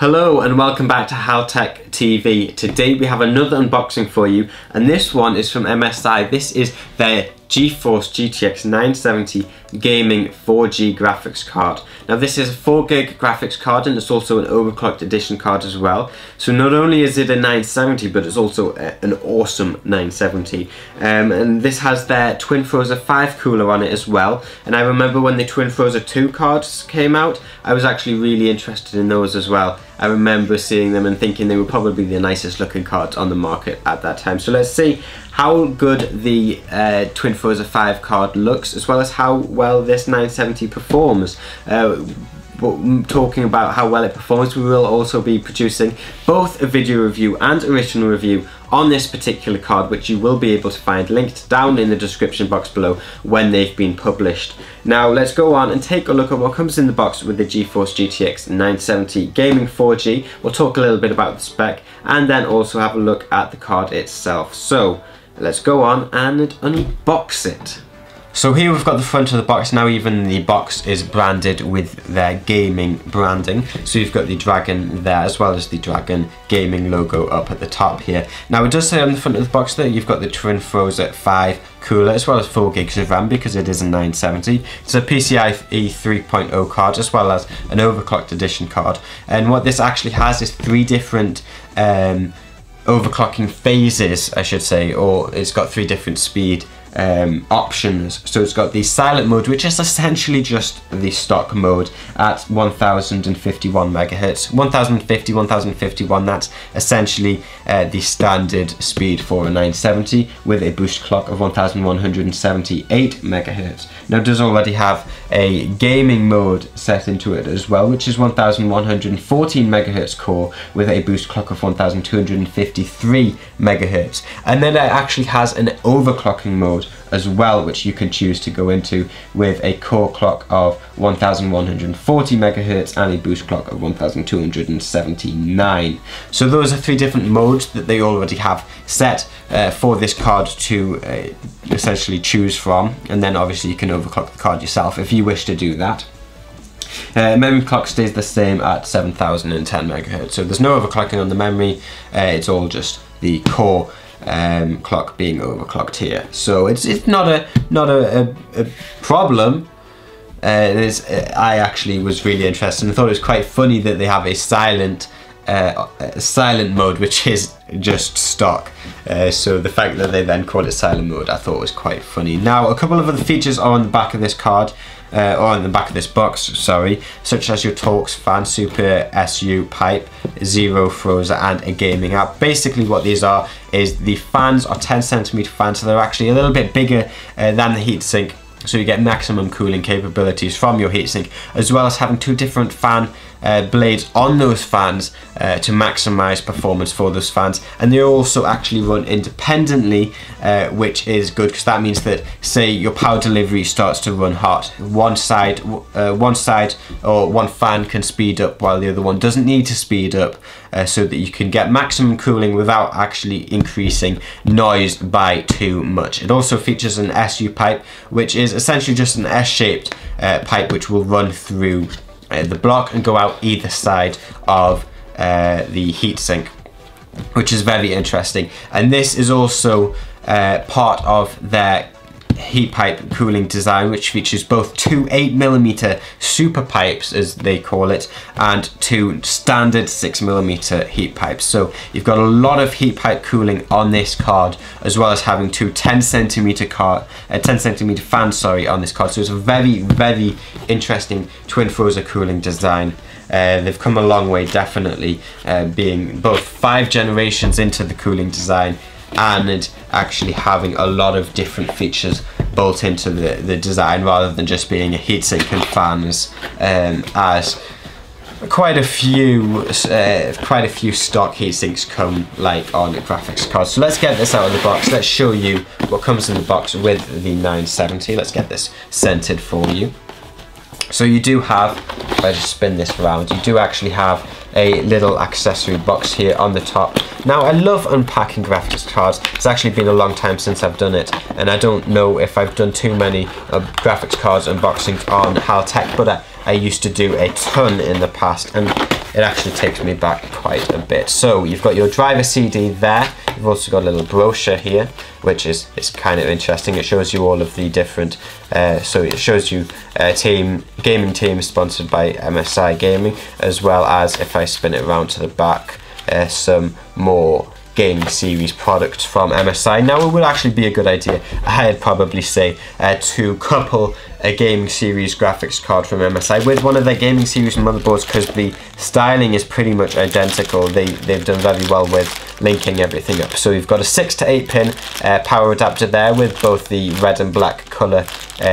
Hello and welcome back to Hal Tech TV. Today we have another unboxing for you, and this one is from MSI. This is their GeForce GTX 970 gaming 4G graphics card. Now this is a 4GB graphics card and it's also an overclocked edition card as well. So not only is it a 970 but it's also an awesome 970. And this has their Twin Frozer 5 cooler on it as well. And I remember when the Twin Frozer 2 cards came out, I was actually really interested in those as well. I remember seeing them and thinking they were probably the nicest looking cards on the market at that time. So let's see how good the Twin Frozer 5 card looks, as well as how well this 970 performs. Talking about how well it performs, we will also be producing both a video review and original review on this particular card, which you will be able to find linked down in the description box below when they've been published. Now let's go on and take a look at what comes in the box with the GeForce GTX 970 Gaming 4G. We'll talk a little bit about the spec and then also have a look at the card itself. So let's go on and unbox it. So here we've got the front of the box. Now even the box is branded with their gaming branding. So you've got the Dragon there as well as the Dragon gaming logo up at the top here. Now it does say on the front of the box that you've got the Twin Frozer 5 cooler as well as 4 gigs of RAM because it is a 970. It's a PCIe 3.0 card as well as an overclocked edition card. And what this actually has is 3 different overclocking phases, I should say, or it's got 3 different speed options. So it's got the silent mode, which is essentially just the stock mode at 1051 megahertz. 1050, 1051, that's essentially the standard speed for a 970 with a boost clock of 1178 megahertz. Now it does already have a gaming mode set into it as well, which is 1114 megahertz core with a boost clock of 1253 megahertz. And then it actually has an overclocking mode as well, which you can choose to go into with a core clock of 1140 megahertz and a boost clock of 1279. So those are 3 different modes that they already have set for this card to essentially choose from, and then obviously you can overclock the card yourself if you wish to do that. Memory clock stays the same at 7010 megahertz, so there's no overclocking on the memory. It's all just the core clock being overclocked here, so it's not a problem. I actually was really interested and thought it was quite funny that they have a silent mode, which is just stock. So the fact that they then call it silent mode, I thought was quite funny. Now a couple of other features are on the back of this card. Or on the back of this box, sorry, such as your Torx fan, Super SU pipe, Zero Frozer, and a gaming app. Basically what these are is the fans are 10cm fans, so they're actually a little bit bigger than the heatsink, so you get maximum cooling capabilities from your heatsink, as well as having 2 different fan blades on those fans to maximize performance for those fans. And they also actually run independently, which is good because that means that, say your power delivery starts to run hot, one side or one fan can speed up while the other one doesn't need to speed up, so that you can get maximum cooling without actually increasing noise by too much. It also features an SU pipe, which is essentially just an S-shaped pipe which will run through the block and go out either side of the heatsink, which is very interesting. And this is also part of their heat pipe cooling design, which features both 2 8mm super pipes, as they call it, and 2 standard 6mm heat pipes. So you've got a lot of heat pipe cooling on this card, as well as having 2 10cm fans, on this card. So it's a very interesting Twin Frozer cooling design. They've come a long way, definitely, being both 5 generations into the cooling design and actually having a lot of different features built into the design, rather than just being a heatsink and fans, as quite a few stock heatsinks come like on graphics cards. So let's get this out of the box. Let's show you what comes in the box with the 970. Let's get this centered for you. So you do have, if I just spin this around, you do actually have a little accessory box here on the top. Now I love unpacking graphics cards. It's actually been a long time since I've done it, and I don't know if I've done too many graphics cards unboxings on Hal Tech, but I used to do a ton in the past, and it actually takes me back quite a bit. So you've got your driver CD there. You've also got a little brochure here, which is kind of interesting. It shows you all of the different, so it shows you gaming team sponsored by MSI Gaming, as well as, if I spin it around to the back, some more gaming series products from MSI. Now, it would actually be a good idea, I'd probably say, to couple a gaming series graphics card from MSI with one of their gaming series motherboards, because the styling is pretty much identical. They've done very well with linking everything up. So you've got a 6 to 8 pin power adapter there with both the red and black color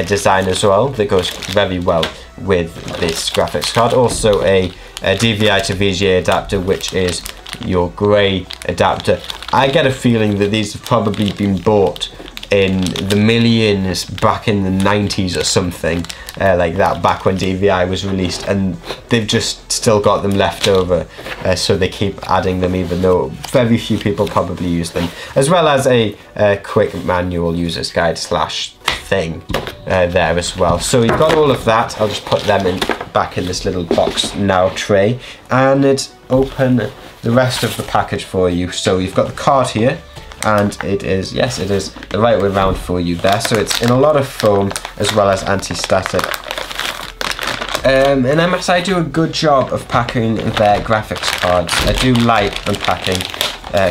design as well. That goes very well with this graphics card. Also a DVI to VGA adapter, which is your grey adapter. I get a feeling that these have probably been bought in the millions back in the 90s or something like that, back when DVI was released, and they've just still got them left over, so they keep adding them even though very few people probably use them, as well as a quick manual user's guide slash thing there as well. So you've got all of that. I'll just put them back in this little box now tray, and it's open the rest of the package for you. So you've got the card here, and it is, yes, it is the right way around for you there. So it's in a lot of foam as well as anti-static. And MSI do a good job of packing their graphics cards. I do like unpacking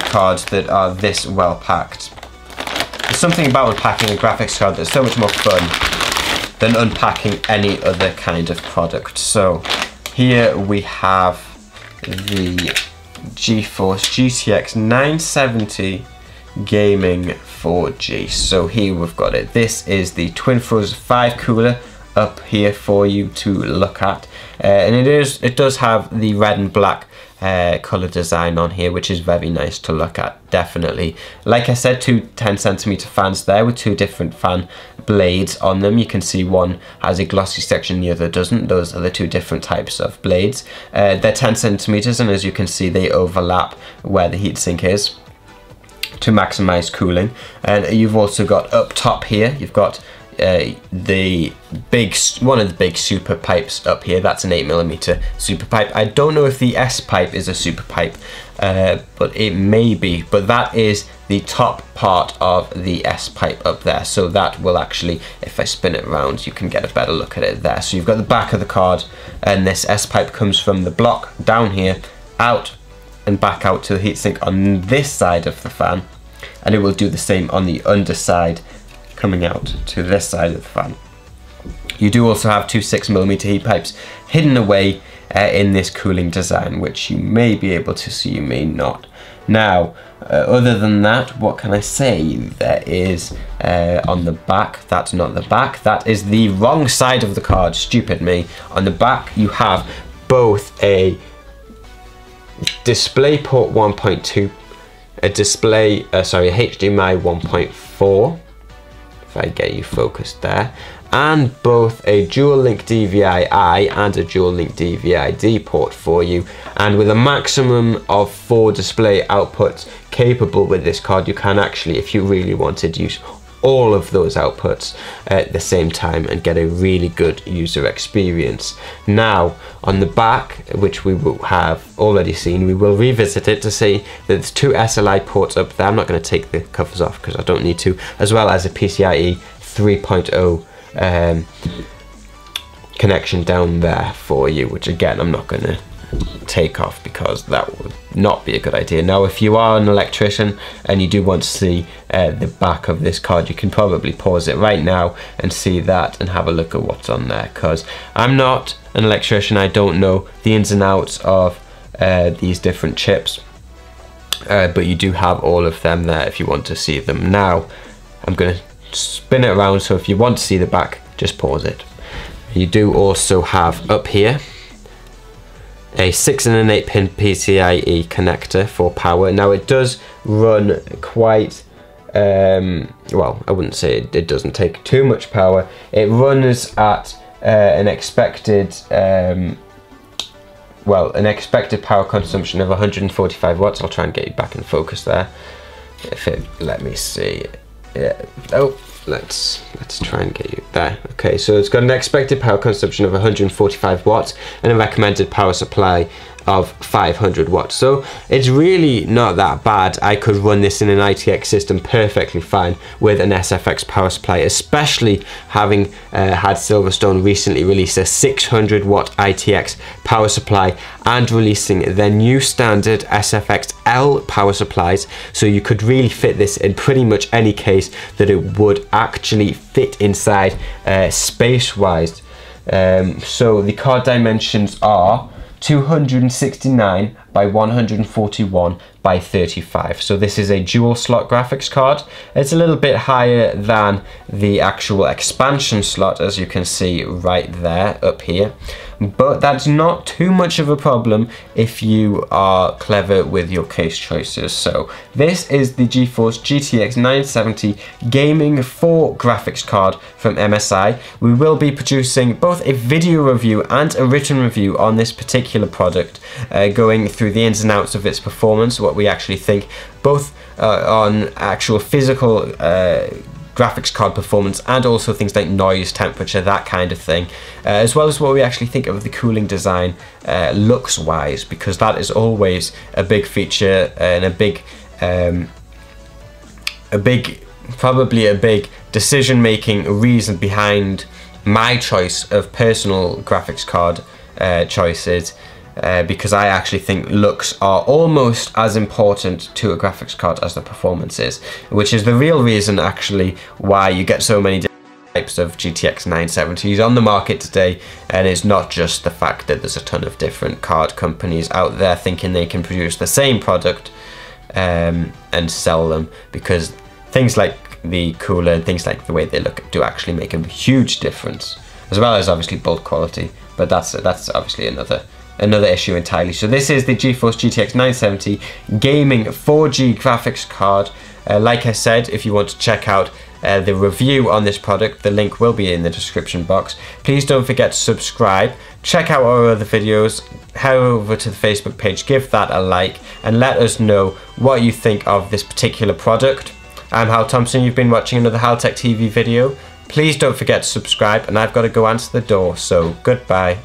cards that are this well packed. There's something about unpacking a graphics card that's so much more fun than unpacking any other kind of product. So here we have the GeForce GTX 970 Gaming 4G. So here we've got it. This is the Twin Frozen 5 cooler up here for you to look at, and it does have the red and black color design on here, which is very nice to look at, definitely. Like I said, two 10cm fans there with two different fan blades on them. You can see one has a glossy section, the other doesn't. Those are the two different types of blades. They're 10cm, and as you can see, they overlap where the heatsink is to maximize cooling. And you've also got up top here, you've got one of the big super pipes up here. That's an 8mm super pipe. I don't know if the S pipe is a super pipe, but it may be. But that is the top part of the S pipe up there. So that will actually, if I spin it around, you can get a better look at it there. So you've got the back of the card, and this S pipe comes from the block down here, out and back out to the heatsink on this side of the fan, and it will do the same on the underside, coming out to this side of the fan. You do also have two 6mm heat pipes hidden away in this cooling design, which you may be able to see, you may not. Now, other than that, what can I say? There is on the back, that's not the back, that is the wrong side of the card, stupid me. On the back you have both a DisplayPort 1.2, a HDMI 1.4, if I get you focused there, and both a dual link DVI-I and a dual link DVI-D port for you. And with a maximum of 4 display outputs capable with this card, you can actually, if you really wanted, use all of those outputs at the same time and get a really good user experience. Now, on the back, which we will have already seen, we will revisit it to see that there's 2 SLI ports up there. I'm not going to take the covers off because I don't need to, as well as a PCIe 3.0 connection down there for you, which again I'm not going to take off because that would not be a good idea. Now, if you are an electrician and you do want to see the back of this card, you can probably pause it right now and see that and have a look at what's on there, because I'm not an electrician. I don't know the ins and outs of these different chips, but you do have all of them there if you want to see them. Now I'm going to spin it around, so if you want to see the back, just pause it. You do also have up here a 6 and an 8 pin PCIe connector for power. Now it does run quite, well, I wouldn't say it doesn't take too much power. It runs at an expected power consumption of 145 watts. I'll try and get you back in focus there. If it, let me see. Yeah. Oh, let's try and get you there. Okay, so it's got an expected power consumption of 145 watts and a recommended power supply of 500 watts. So it's really not that bad. I could run this in an ITX system perfectly fine with an SFX power supply, especially having had Silverstone recently release a 600 watt ITX power supply and releasing their new standard SFX L power supplies. So you could really fit this in pretty much any case that it would actually fit inside space-wise. So the card dimensions are 269 by 141 by 35. So this is a dual slot graphics card. It's a little bit higher than the actual expansion slot, as you can see right there up here, but that's not too much of a problem if you are clever with your case choices. So this is the GeForce GTX 970 Gaming 4 graphics card from MSI. We will be producing both a video review and a written review on this particular product, going through the ins and outs of its performance, what we actually think, both on actual physical graphics card performance and also things like noise, temperature, that kind of thing, as well as what we actually think of the cooling design looks wise, because that is always a big feature and probably a big decision making reason behind my choice of personal graphics card choices. Because I actually think looks are almost as important to a graphics card as the performance is, which is the real reason actually why you get so many different types of GTX 970s on the market today. And it's not just the fact that there's a ton of different card companies out there thinking they can produce the same product and sell them, because things like the cooler and things like the way they look do actually make a huge difference, as well as obviously build quality, but that's obviously another issue entirely. So this is the GeForce GTX 970 Gaming 4G graphics card. Like I said, if you want to check out the review on this product, the link will be in the description box. Please don't forget to subscribe, check out our other videos, head over to the Facebook page, give that a like, and let us know what you think of this particular product. I'm Hal Thompson, you've been watching another Hal Tech TV video. Please don't forget to subscribe, and I've got to go answer the door, so goodbye.